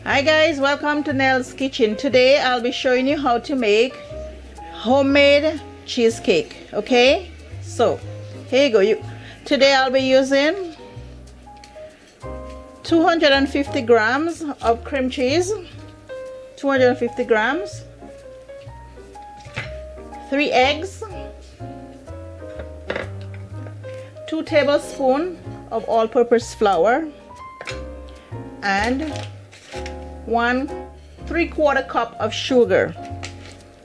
Hi guys, welcome to Nell's Kitchen. Today I'll be showing you how to make homemade cheesecake. Okay, so here you go. Today I'll be using 250 grams of cream cheese, 250 grams, 3 eggs, 2 tablespoons of all-purpose flour, and 1 3/4 cup of sugar,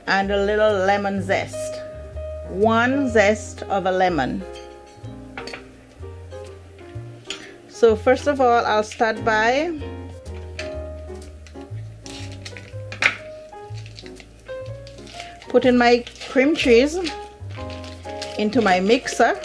and a little lemon zest, 1 zest of a lemon. So first of all, I'll start by putting my cream cheese into my mixer.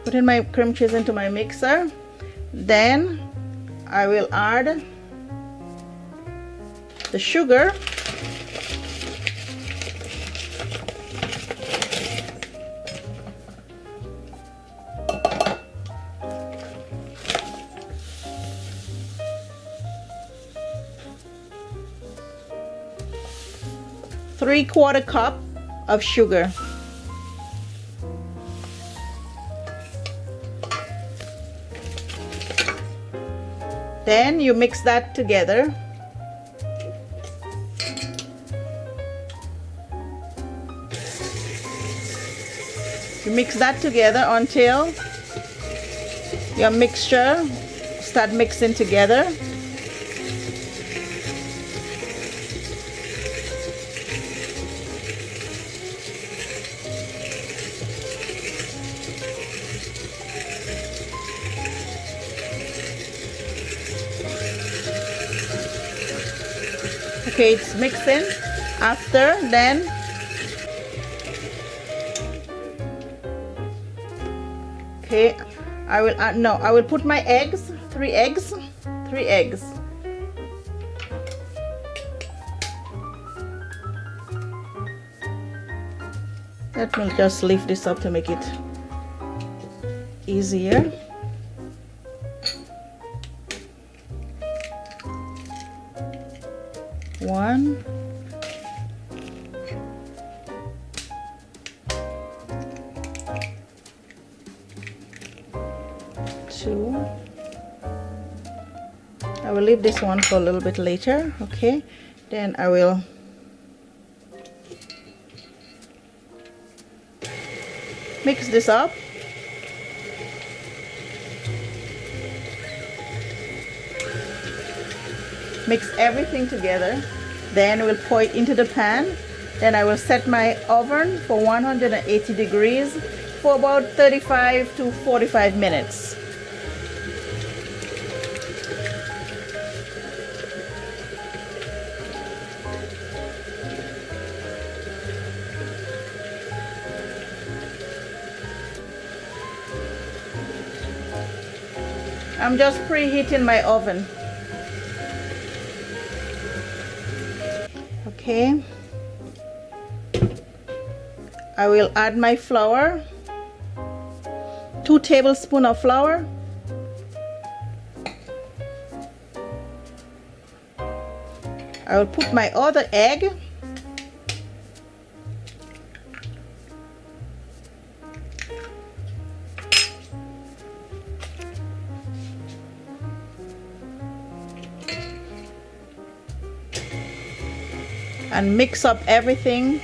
Putting my cream cheese into my mixer, then I will add the sugar, three-quarter cup of sugar. Then you mix that together. You mix that together until your mixture start mixing together. Okay, it's mixing. After then okay, I will put my eggs, 3 eggs. Let me just lift this up to make it easier. One, two. I will leave this one for a little bit later. Okay, then I will mix this up. Mix everything together, then we'll pour it into the pan. Then I will set my oven for 180 degrees for about 35 to 45 minutes. I'm just preheating my oven. Okay, I will add my flour, 2 tablespoons of flour, I will put my other egg, and mix everything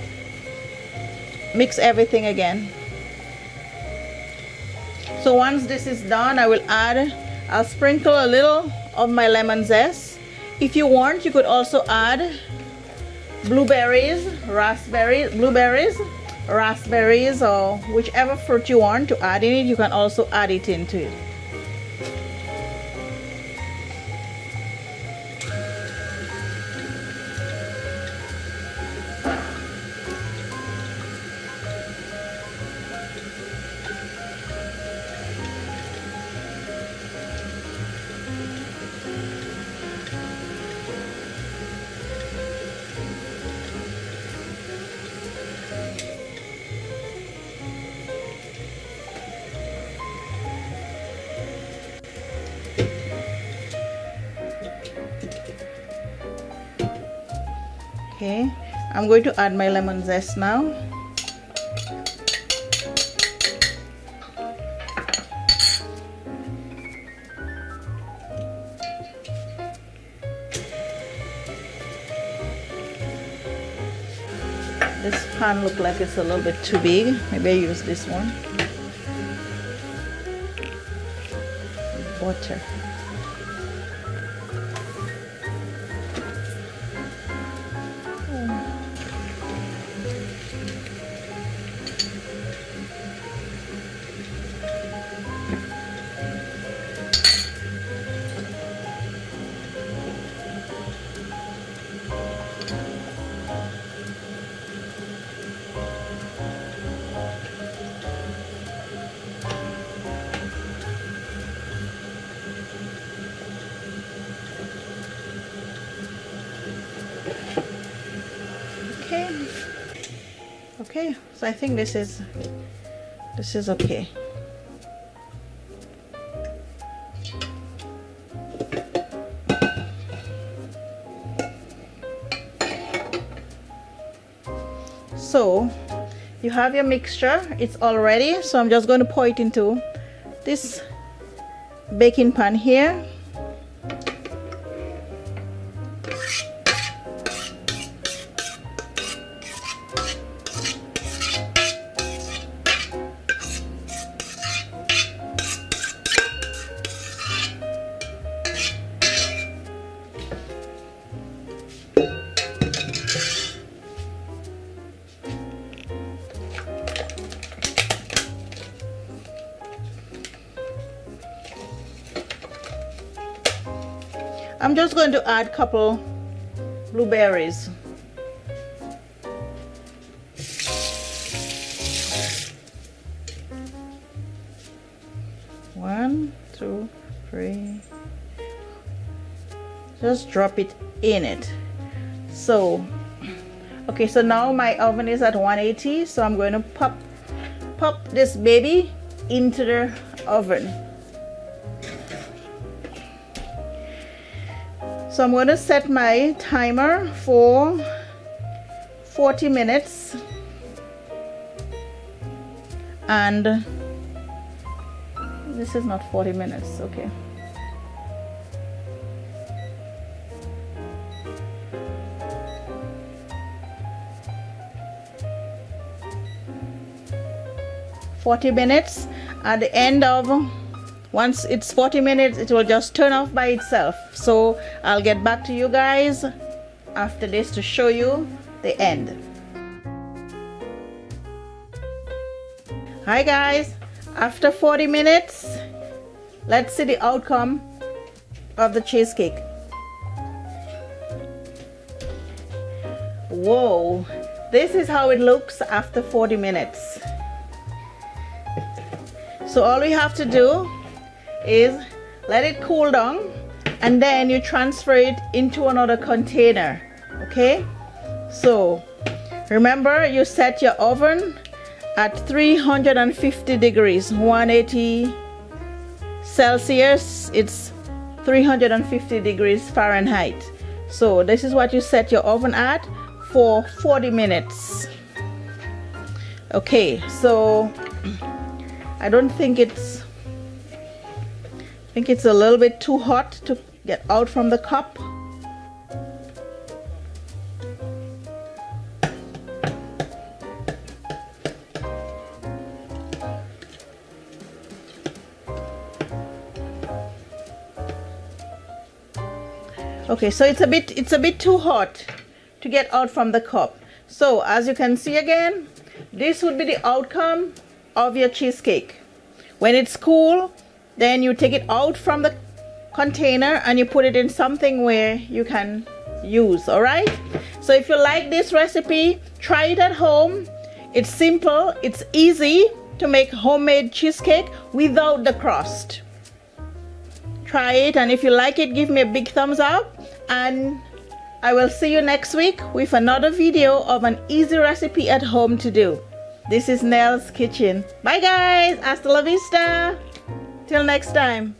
again. So once this is done, I'll sprinkle a little of my lemon zest. If you want, you could also add blueberries, raspberries, or whichever fruit you want to add in it. You can also add it into it. Okay, I'm going to add my lemon zest now. This pan looks like it's a little bit too big. Maybe I use this one. Butter. Okay, so I think this is okay. So you have your mixture, it's all ready. So I'm just going to pour it into this baking pan here. I'm just going to add a couple blueberries. One, two, three. Just drop it in it. So, okay, so now my oven is at 180, so I'm going to pop this baby into the oven. So I'm going to set my timer for 40 minutes, and this is not 40 minutes, okay. At the end of, once it's 40 minutes, it will just turn off by itself. So I'll get back to you guys after this to show you the end. Hi guys, after 40 minutes, let's see the outcome of the cheesecake. Whoa, this is how it looks after 40 minutes. So all we have to do is let it cool down, and then you transfer it into another container. Okay, so remember, you set your oven at 350 degrees, 180 Celsius, it's 350 degrees Fahrenheit. So this is what you set your oven at for 40 minutes. Okay, so I think it's a little bit too hot to get out from the cup. Okay, so it's a bit too hot to get out from the cup. So as you can see again, this would be the outcome of your cheesecake. When it's cool, then you take it out from the container and you put it in something where you can use. All right, so if you like this recipe, try it at home. It's simple, it's easy to make homemade cheesecake without the crust. Try it, and if you like it, give me a big thumbs up, and I will see you next week with another video of an easy recipe at home to do. This is Nell's Kitchen. Bye guys, hasta la vista. Till next time.